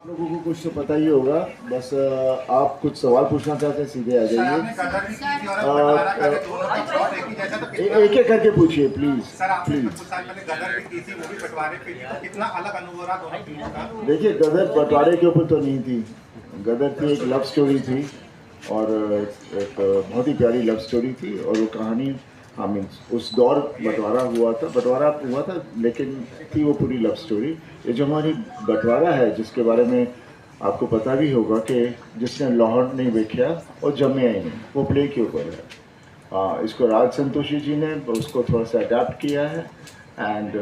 लोगों को कुछ तो पता ही होगा। बस आप कुछ सवाल पूछना चाहते हैं, सीधे आ जाइए। एक एक करके पूछिए प्लीज। सर आपने प्लीज कुछ साल पहले गदर भी की थी, वो भी बंटवारे पे थी, तो कितना अलग अनुभव रहा दोनों फिल्मों का? देखिए, गदर बंटवारे के ऊपर तो नहीं थी। गदर थी एक लव स्टोरी थी, और एक बहुत ही प्यारी लव स्टोरी थी। और वो कहानी, हाँ मीन्स उस दौर बंटवारा हुआ था, लेकिन थी वो पूरी लव स्टोरी। ये जो हमारी बंटवारा है, जिसके बारे में आपको पता भी होगा कि जिसने लाहौर नहीं देखा और जमे ही नहीं, वो प्ले के ऊपर है। इसको राज संतोषी जी ने उसको थोड़ा सा अडेप्ट किया है। एंड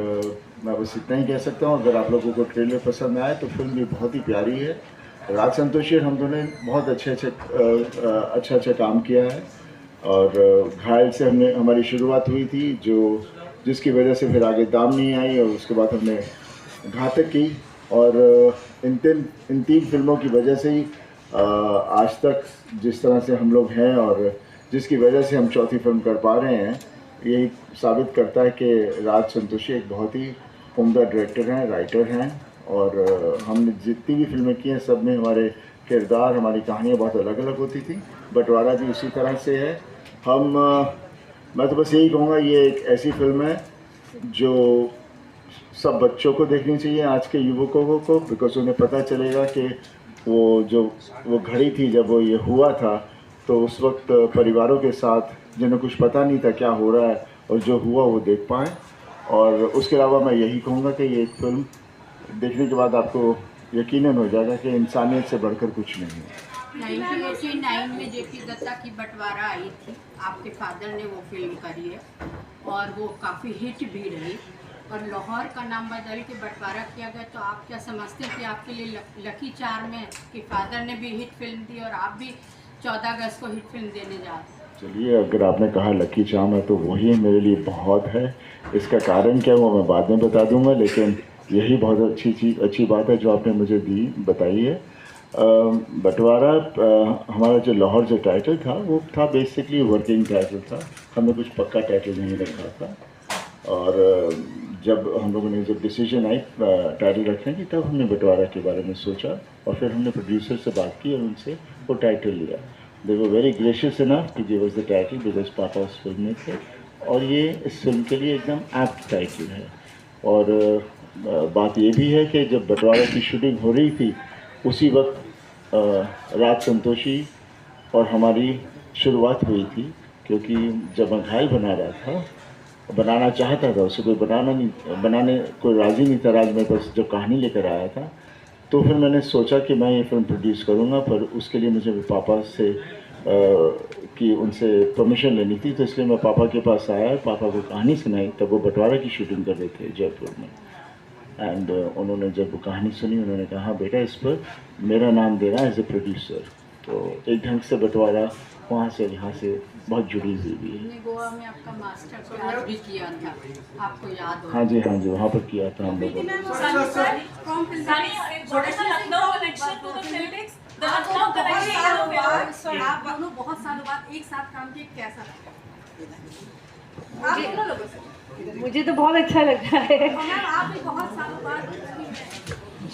मैं बस इतना ही कह सकता हूँ, अगर आप लोगों को ट्रेलर पसंद आए तो फिल्म भी बहुत ही प्यारी है। राज संतोषी और हम दोनों ने बहुत अच्छा काम किया है। और घायल से हमारी शुरुआत हुई थी, जिसकी वजह से फिर आगे दाम नहीं आई, और उसके बाद हमने घातक की। और इन तीन फिल्मों की वजह से ही आज तक जिस तरह से हम लोग हैं, और जिसकी वजह से हम चौथी फिल्म कर पा रहे हैं, यही साबित करता है कि राज संतोषी एक बहुत ही उम्दा डायरेक्टर हैं, राइटर हैं। और हमने जितनी भी फिल्में की हैं, सब में हमारे किरदार, हमारी कहानियाँ बहुत अलग अलग होती थी। बंटवारा भी उसी तरह से है। मैं तो बस यही कहूँगा, ये एक ऐसी फिल्म है जो सब बच्चों को देखनी चाहिए, आज के युवकों को, बिकॉज उन्हें पता चलेगा कि वो घड़ी थी जब वो ये हुआ था, तो उस वक्त परिवारों के साथ जिन्हें कुछ पता नहीं था क्या हो रहा है, और जो हुआ वो देख पाएँ। और उसके अलावा मैं यही कहूँगा कि ये एक फिल्म देखने के बाद आपको यकीनन हो जाएगा कि इंसानियत से बढ़कर कुछ नहीं है। 1989 में जेपी दत्ता की बंटवारा आई थी, आपके फादर ने वो फिल्म करी है और वो काफ़ी हिट भी रही। और लाहौर का नाम बदल के बंटवारा किया गया, तो आप क्या समझते हैं कि आपके लिए लकी चार्म है कि फादर ने भी हिट फिल्म दी और आप भी 14 अगस्त को हिट फिल्म देने जा रहे हैं? चलिए, अगर आपने कहा लकी चार्म है तो वही मेरे लिए बहुत है। इसका कारण क्या हुआ मैं बाद में बता दूंगा, लेकिन यही बहुत अच्छी बात है जो आपने मुझे बताई है। बंटवारा, हमारा जो लाहौर जो टाइटल था वो था बेसिकली वर्किंग टाइटल था। हमने कुछ पक्का टाइटल नहीं रखा था। और जब हम लोगों ने जब डिसीजन आई टाइटल रखने की, तब हमने बंटवारा के बारे में सोचा, और फिर हमने प्रोड्यूसर से बात की और उनसे वो टाइटल लिया। They were very gracious enough to give us the title, because पापा उस फिल्म में थे, और ये इस फिल्म के लिए एकदम एप्ट टाइटल है। और बात ये भी है कि जब बंटवारा की शूटिंग हो रही थी, उसी वक्त राज संतोषी और हमारी शुरुआत हुई थी, क्योंकि जब मैं घायल बनाना चाहता था, उसे बनाने कोई राज़ी नहीं था। राज मेरे पास जब कहानी लेकर आया था, तो फिर मैंने सोचा कि मैं ये फिल्म प्रोड्यूस करूँगा, पर उसके लिए मुझे पापा से उनसे परमिशन लेनी थी। तो इसलिए मैं पापा के पास आया, पापा को कहानी सुनाई। तब वो बंटवारा की शूटिंग कर रहे थे जयपुर में। एंड उन्होंने जब वो कहानी सुनी, उन्होंने कहा हाँ बेटा, इस पर मेरा नाम देना एज ए प्रोड्यूसर। तो एक ढंग से बंटवारा वहाँ से यहाँ से बहुत जुड़ी हुई भी है। गोवा में आपका मास्टर क्लास भी किया था, आपको याद हो? हाँ जी, वहाँ पर किया था हम लोगों ने। आप दोनों बहुत सालों बाद एक साथ काम किए, कैसा लगा? मुझे तो बहुत अच्छा लग रहा है। आप भी बहुत सालों बाद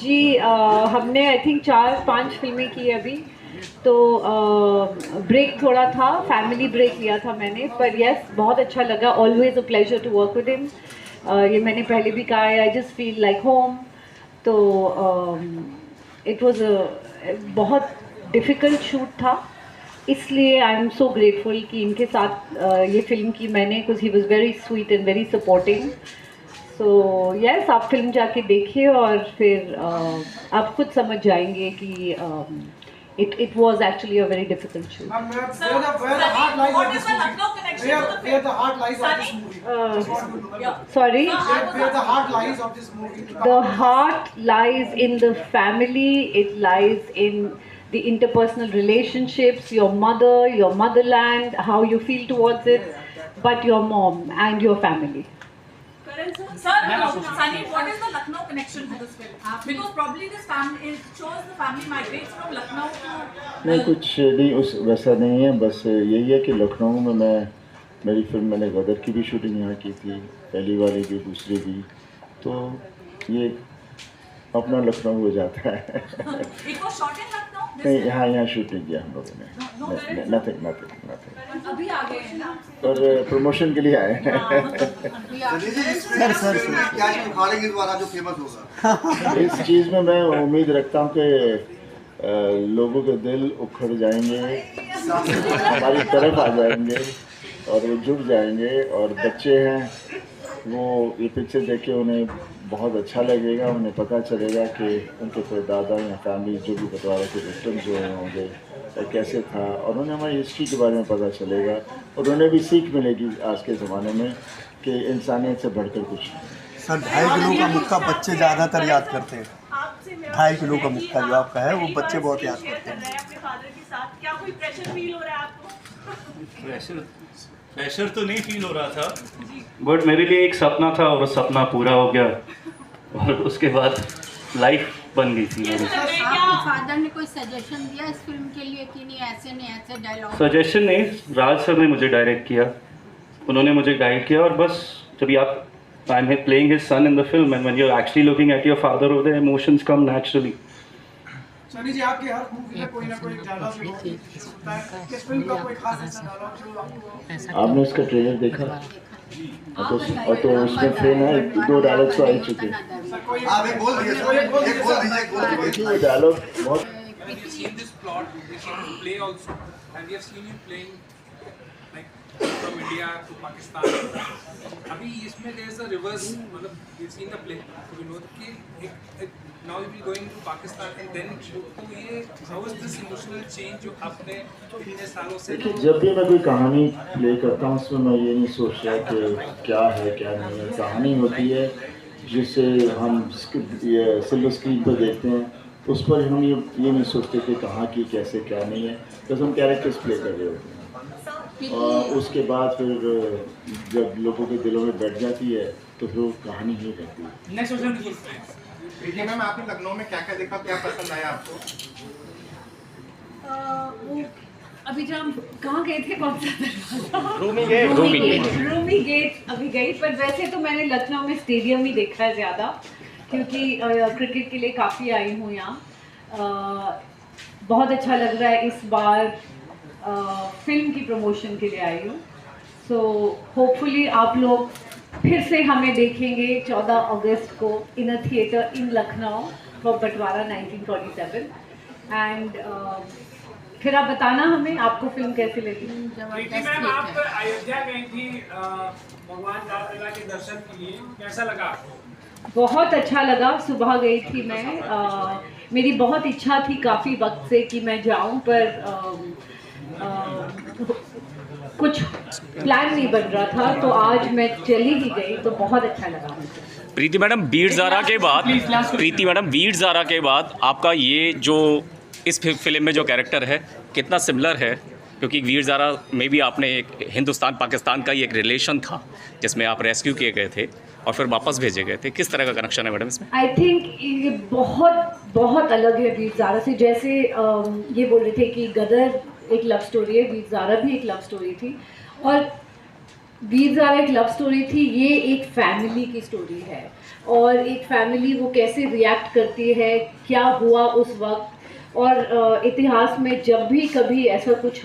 जी, हमने आई थिंक 4-5 फिल्में की अभी, तो ब्रेक थोड़ा था, फैमिली ब्रेक लिया था मैंने, पर यस बहुत अच्छा लगा। Always a pleasure to work with him. ये मैंने पहले भी कहा है, I just feel like home. तो इट वाज बहुत डिफ़िकल्ट शूट था, इसलिए आई एम सो ग्रेटफुल कि इनके साथ ये फिल्म की मैंने, because he was very sweet and very supporting. So yes, आप फिल्म जाके देखिए और फिर आप खुद समझ जाएंगे कि it was actually a very difficult shoot. Ma'am, where the heart lies of this movie? Where the heart lies of this movie? Just want to know. Sorry? Where the heart lies of this movie? The heart lies in the family, it lies in the interpersonal relationships, your mother, your motherland, how you feel towards it, but your mom and your family. Sir, Sunny, what is the Lucknow connection to this film? Because probably this family shows the family migrates from Lucknow to. नहीं, कुछ नहीं उस वैसा नहीं है। बस यही है कि लखनऊ में मेरी फिल्म, मैंने गदर की भी शूटिंग यहाँ की थी, पहली वाली भी, दूसरी भी। तो ये अपना लखनऊ हो जाता है। It was shot in Lucknow. नहीं, यहाँ शूटिंग किया हम लोगों ने। नथिंग। अभी आ गए हैं ना। और प्रमोशन के लिए आए हैं। सर क्या चीज उखाड़ेंगे दोबारा जो फेमस होगा? इस चीज़ में मैं उम्मीद रखता हूँ कि लोगों के दिल उखड़ जाएंगे, हमारी तरफ आ जाएंगे और वो जुड़ जाएंगे। और बच्चे हैं वो ये पिक्चर देख के उन्हें बहुत अच्छा लगेगा, उन्हें पता चलेगा कि उनके परदादा या फैमिली जो भी बंटवारे के विक्टिम जो होंगे और कैसे था, और उन्हें हमारी हिस्ट्री के बारे में पता चलेगा और उन्हें भी सीख मिलेगी आज के ज़माने में कि इंसानियत से बढ़कर कुछ नहीं। सर 2.5 किलो का मुक्का बच्चे ज़्यादातर याद करते हैं। 2.5 किलो का मुक्का जो आपका है वो बच्चे बहुत याद करते हैं। अपने फादर के साथ क्या कोई प्रेशर फील हो रहा है आपको? प्रेशर तो नहीं फील हो रहा था, बट मेरे लिए एक सपना था और वो सपना पूरा हो गया और उसके बाद लाइफ बन गई थी मेरी। आपके फादर ने कोई सजेशन दिया इस फिल्म के लिए कि नहीं ऐसे डायलॉग? सजेशन नहीं, राज सर ने मुझे डायरेक्ट किया, उन्होंने मुझे गाइड किया। और बस जब आप I am playing his son in the film and when you are actually looking at your father over the emotions come naturally. Sunny ji आपके हर मूवी में कोई ना कोई डायलॉग होता है, किस फिल्म का कोई खास ऐसा डायलॉग जो आपको? आपने उसका ट्रेलर देखा और तो उसमें फिर ना 2 डायलॉग तो आ ही चुके। आप एक बोल दीजिए। देखिए वो डायलॉग बहुत We have seen this plot, we have seen you play also, and we have seen you playing like from India to Pakistan. अभी इसमें there is a reverse, मतलब we have seen the play, so we know कि now you will going to Pakistan and then तो ये how is this emotional change जो आपने इतने सालों से? देखिए जब भी मैं कोई कहानी प्ले करता हूँ उसमें मैं ये नहीं सोचता कि क्या है क्या नहीं है। कहानी होती है जिसे हम सिल्वर स्क्रीन पर देखते हैं, उस पर हम ये नहीं सोचते कि कहाँ की कैसे क्या नहीं है, बस हम कैरेक्टर्स प्ले कर रहे होते हैं। और उसके बाद फिर जब लोगों के दिलों में बैठ जाती है तो फिर वो कहानी ही रहती है। नेक्स्ट क्वेश्चन प्रीति मैम, आपने लखनऊ में क्या क्या देखा, क्या पसंद आया आपको? वो अभी जब हम कहाँ गए थे, कौन सा रूमी गेट अभी गई, पर वैसे तो मैंने लखनऊ में स्टेडियम ही देखा है ज़्यादा, क्योंकि क्रिकेट के लिए काफ़ी आई हूँ यहाँ। बहुत अच्छा लग रहा है इस बार फिल्म की प्रमोशन के लिए आई हूँ। सो होपफुली आप लोग फिर से हमें देखेंगे 14 अगस्त को in a theatre in Lucknow for Bantwara 1947 and फिर आप बताना हमें आपको फिल्म कैसी लगी। मैम आप अयोध्या गई थी भगवान राम लला के दर्शन के लिए, कैसा लगा आपको? बहुत अच्छा लगा। सुबह गई थी मैं, मेरी बहुत इच्छा थी काफ़ी वक्त से कि मैं जाऊं, पर कुछ प्लान नहीं बन रहा था, तो आज मैं चली ही गई, तो बहुत अच्छा लगा। प्रीति मैडम वीर ज़ारा के बाद आपका ये जो इस फिल्म में जो कैरेक्टर है कितना सिमिलर है, क्योंकि वीर ज़ारा में भी आपने एक हिंदुस्तान पाकिस्तान का ही एक रिलेशन था जिसमें आप रेस्क्यू किए गए थे और फिर वापस भेजे गए थे। किस तरह का कनेक्शन है मैडम इसमें? आई थिंक ये बहुत अलग है वीर ज़ारा से। जैसे ये बोल रहे थे कि गदर एक लव स्टोरी है, वीर ज़ारा भी एक लव स्टोरी थी, और वीर ज़ारा एक लव स्टोरी थी, ये एक फैमिली की स्टोरी है, और एक फैमिली वो कैसे रिएक्ट करती है, क्या हुआ उस वक्त, और इतिहास में जब भी कभी ऐसा कुछ